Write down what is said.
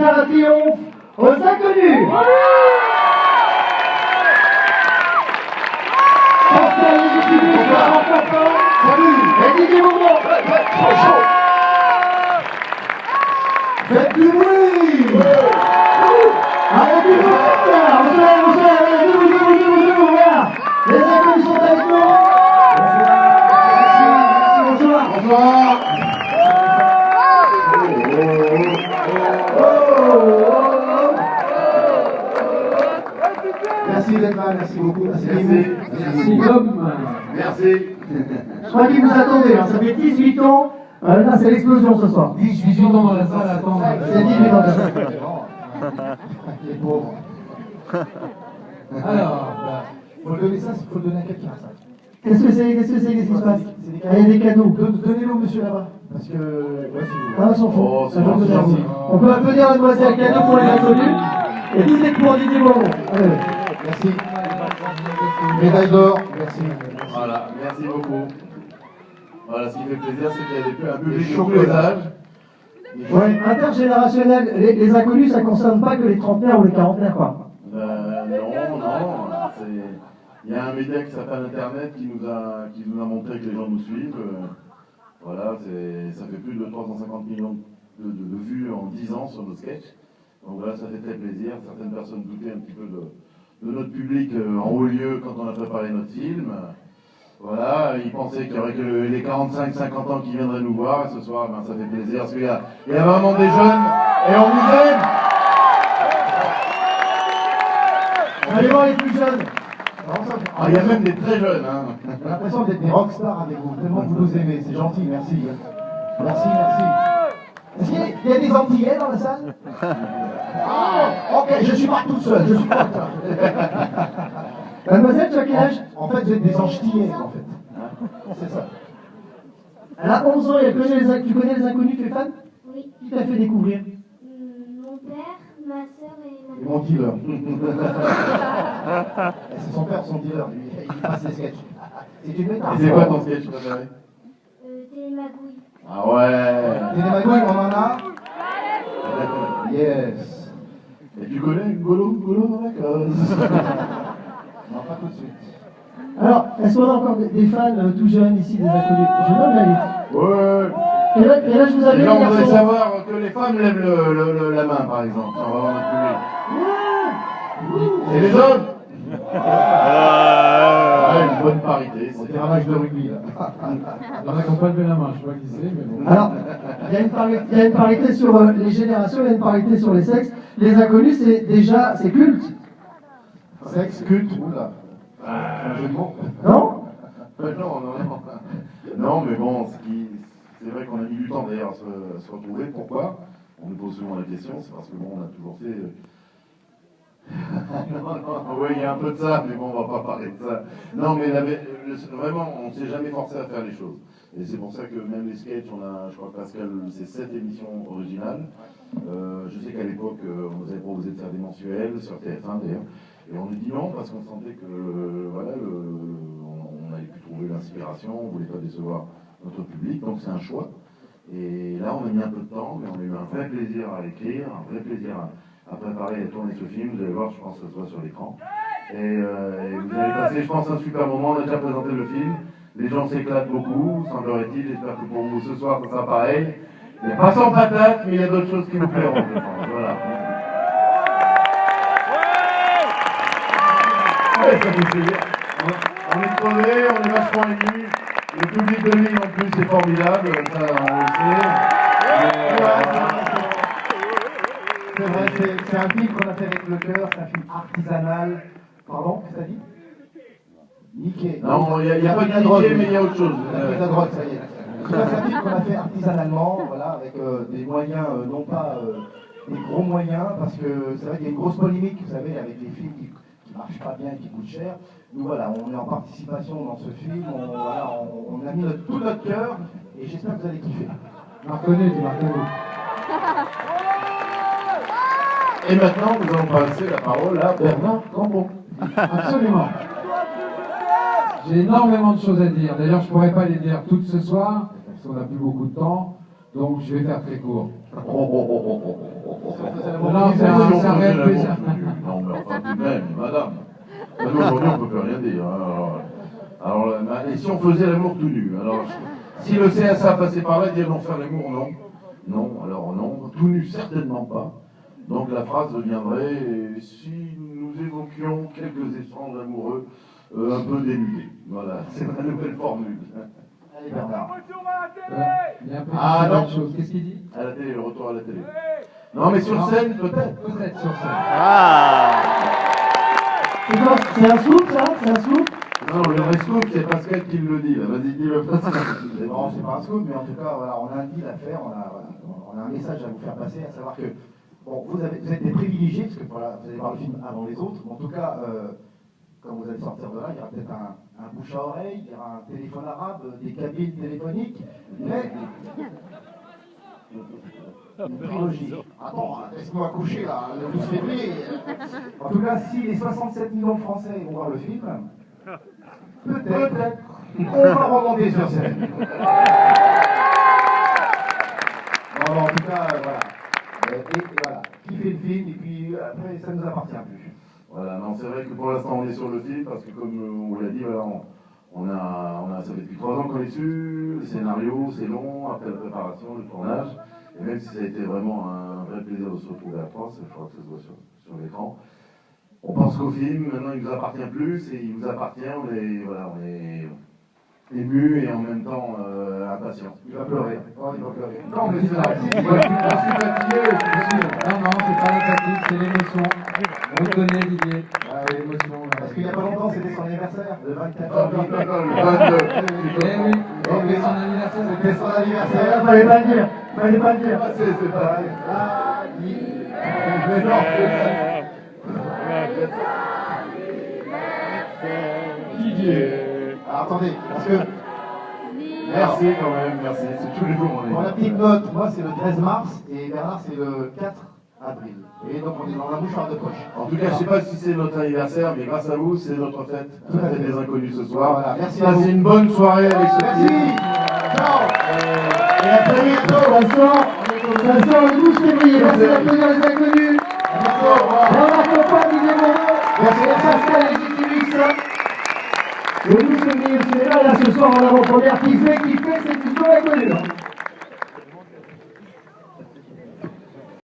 concert à Triomphe aux Inconnus. Pascal Légitime, salut, et Didier Bourdon. Faites du bruit. Avec du bruit. Voilà. Les Inconnus sont avec nous. Bonsoir. Bonsoir. Merci d'être là, merci beaucoup. Merci. Merci. Je crois qu'il vous attendait, hein. Ça fait 18 ans. Là, c'est l'explosion ce soir. 18 ans dans la salle, attends. C'est 18 ans dans la salle. Les pauvres. Alors, faut le donner ça, faut le donner à quelqu'un, ça. Qu'est-ce que c'est? Qu'est-ce qui se passe? Il y a des cadeaux. Donnez-le au monsieur là-bas. Parce que. Ouais, si vous. Ah, s'en fout. Oh, c'est gentil. On peut applaudir mademoiselle Cadeau pour les inconnus. Et tout est pour Didier Bourdon. Merci. Médaille d'or. Merci. Voilà, merci beaucoup. Voilà, ce qui fait plaisir, c'est qu'il y a un public de tous les âges. Ouais, intergénérationnel. Les inconnus, ça ne concerne pas que les trentenaires ou les quarantenaires, quoi. Non. Il y a un média qui s'appelle Internet qui nous a montré que les gens nous suivent. Voilà, ça fait plus de 350 millions de vues en 10 ans sur nos sketchs. Donc voilà, ça fait très plaisir. Certaines personnes doutaient un petit peu de notre public en haut lieu quand on a préparé notre film. Voilà, ils pensaient qu'il y aurait que les 45-50 ans qui viendraient nous voir. Et ce soir, ça fait plaisir parce qu'il y a vraiment des jeunes et on vous aime. Allez voir les plus jeunes. Il y a même des très jeunes. Hein. J'ai l'impression d'être des rockstars avec vous, tellement que vous nous aimez, c'est gentil, merci. Merci. Est-ce qu'il y a des Antillais dans la salle? Ah, ok, je suis pas tout seul, je suis pas tout seul. Mademoiselle, tu as quel âge? En fait, vous êtes des Antillais, en fait. C'est ça. Elle a 11 ans, tu connais les inconnus, tu es fan? Oui. Qui t'a fait découvrir? Mon père, ma soeur et ma Et mon dealer. C'est son père, son dealer, lui. Il passe les sketchs. C'est une méthode. Et c'est quoi ton sketch préféré? Télémagouille. Ah ouais. Télémagouille, on en a? Yes. Et tu connais Golo dans la cause? Non, pas tout de suite. Alors, est-ce qu'on a encore des fans tout jeunes ici, des inconnus? Je nomme la liste. Ouais. Quel âge vous avez? Les gens voudraient savoir que les femmes lèvent la main, par exemple. On va voir notre public. Et les hommes? Une bonne parité. C'est un match de rugby, là. il y en a qui n'ont pas levé la main, je sais pas qui c'est, mais bon. Alors, il y a une parité sur les générations, il y a une parité sur les sexes. Les inconnus, c'est culte. Sexe, culte, oula. C'est un jeu de mots. Non? Non. Non, mais bon, c'est vrai qu'on a mis du temps d'ailleurs à se retrouver. Pourquoi? On nous pose souvent la question, c'est parce que bon, on a toujours fait. Oui, il y a un peu de ça, mais bon, on va pas parler de ça. Non, mais vraiment, on ne s'est jamais forcé à faire les choses. Et c'est pour ça que même les sketchs, je crois que Pascal, c'est 7 émissions originales. Je sais qu'à l'époque, on nous avait proposé de faire des mensuels sur TF1 d'ailleurs. Et on nous dit non, parce qu'on sentait que on n'allait plus trouver l'inspiration, on ne voulait pas décevoir notre public, donc c'est un choix. Et là, on a mis un peu de temps, mais on a eu un vrai plaisir à écrire, un vrai plaisir à préparer et à tourner ce film. Vous allez voir, je pense que ça se voit sur l'écran. Et vous allez passer, je pense, un super moment. On a déjà présenté le film. Les gens s'éclatent beaucoup, semblerait-il. J'espère que pour vous, ce soir, ça sera pareil. Il n'y a pas sans patate, mais il y a d'autres choses qui nous plairont, je pense. Voilà. Ouais, ça fait plaisir. On est crevés, on est vachement émus. Le public de Lille, en plus, est formidable. Ça, on le sait. C'est vrai, c'est un film qu'on a fait avec le cœur, c'est un film artisanal. Pardon, qu'est-ce que t'as dit? Niqué. Non, il n'y a pas de niqué, mais il y a autre chose. La drogue, ça y est. C'est un film qu'on a fait artisanalement, voilà, avec des moyens, non pas des gros moyens, parce que c'est vrai qu'il y a une grosse polémique, vous savez, avec les films qui marchent pas bien et qui coûtent cher. Nous, voilà, on est en participation dans ce film, on a mis tout notre cœur, et j'espère que vous allez kiffer. Tu m'as reconnu. Et maintenant, nous allons passer la parole à Bernard Cambon. Absolument. J'ai énormément de choses à dire. D'ailleurs, je ne pourrais pas les dire toutes ce soir, parce qu'on n'a plus beaucoup de temps. Donc, je vais faire très court. non, Si c'est on un faisait réel l'amour plaisir. tout nu. Non, mais enfin, tout de même, madame. Nous, aujourd'hui, on ne peut plus rien dire. Hein. Alors, et si on faisait l'amour tout nu? Alors, si le CSA passait par là, dire non, faire l'amour, non. Non, alors non. Tout nu, certainement pas. Donc la phrase deviendrait si nous évoquions quelques échanges amoureux un peu dénudés. Voilà, c'est ma nouvelle formule. Allez, Bernard. Il y a un peu Ah, non. de chose. Qu'est-ce qu'il dit? À la télé, le retour à la télé. Non, mais sur scène, peut-être. Peut-être sur scène. C'est quoi? C'est un scoop, ça? C'est un scoop? Non, le vrai scoop, c'est Pascal qui le dit. Là. Vas-y, dis-le, Pascal. Non, c'est pas un scoop, mais en tout cas, voilà, on a un deal à faire, on a un message à vous faire passer, à savoir que, bon, vous êtes des privilégiés, parce que voilà, vous allez voir le film avant les autres, mais en tout cas, quand vous allez sortir de là, il y aura peut-être un bouche à oreille, il y aura un téléphone arabe, des cabines téléphoniques, mais... Une trilogie. Attends, laisse-moi coucher là, le 12 février. En tout cas, si les 67 millions de Français vont voir le film, peut-être on va remonter sur scène. Non, en tout cas, voilà. Et voilà, kiffez le film, et puis après, ça ne nous appartient plus. Voilà, non, c'est vrai que pour l'instant, on est sur le film, parce que comme on l'a dit, voilà, ça fait depuis 3 ans qu'on est dessus, le scénario, c'est long, après la préparation, le tournage. Et même si ça a été vraiment un vrai plaisir de se retrouver à France, il faudra que ça se voit sur l'écran. On pense qu'au film, maintenant il nous appartient plus, et il nous appartient, on est ému et en même temps impatient. Il va pleurer. Oh, il va pleurer. Non, mais c'est vrai. Moi, je suis fatigué, je suis sûr. Non, c'est pas la fatigue, c'est l'émotion. On le connaît, Didier. Ah, l'émotion. Parce qu'il n'y a pas longtemps, c'était son anniversaire, le 24 Oh, avril. Eh oui, c'était son anniversaire. C'était son anniversaire. Fallait pas le dire. Fallait pas le dire. Ah, c'est pas... Alors, attendez, parce que Merci quand même, merci. C'est tous les jours mon pour la anniversaire. petite note, moi c'est le 13 mars et Bernard c'est le 4 avril. Et donc on est dans un mouchoir de poche. En tout cas, je ne sais pas si c'est notre anniversaire, mais grâce à vous, c'est notre fête. Tout à La fait. fête des inconnus ce soir. Voilà, merci à vous. Passez une bonne soirée avec ce Merci. film. Ciao. Et à très bientôt. Ça sort le 12 février. Merci d'applaudir les inconnus. À bientôt. Au revoir. Remarque pas, Didier Moreau. Merci à Pascal Légitimus. Le 12 février au cinéma, là ce soir en avant-première, qui fait, c'est toujours inconnu.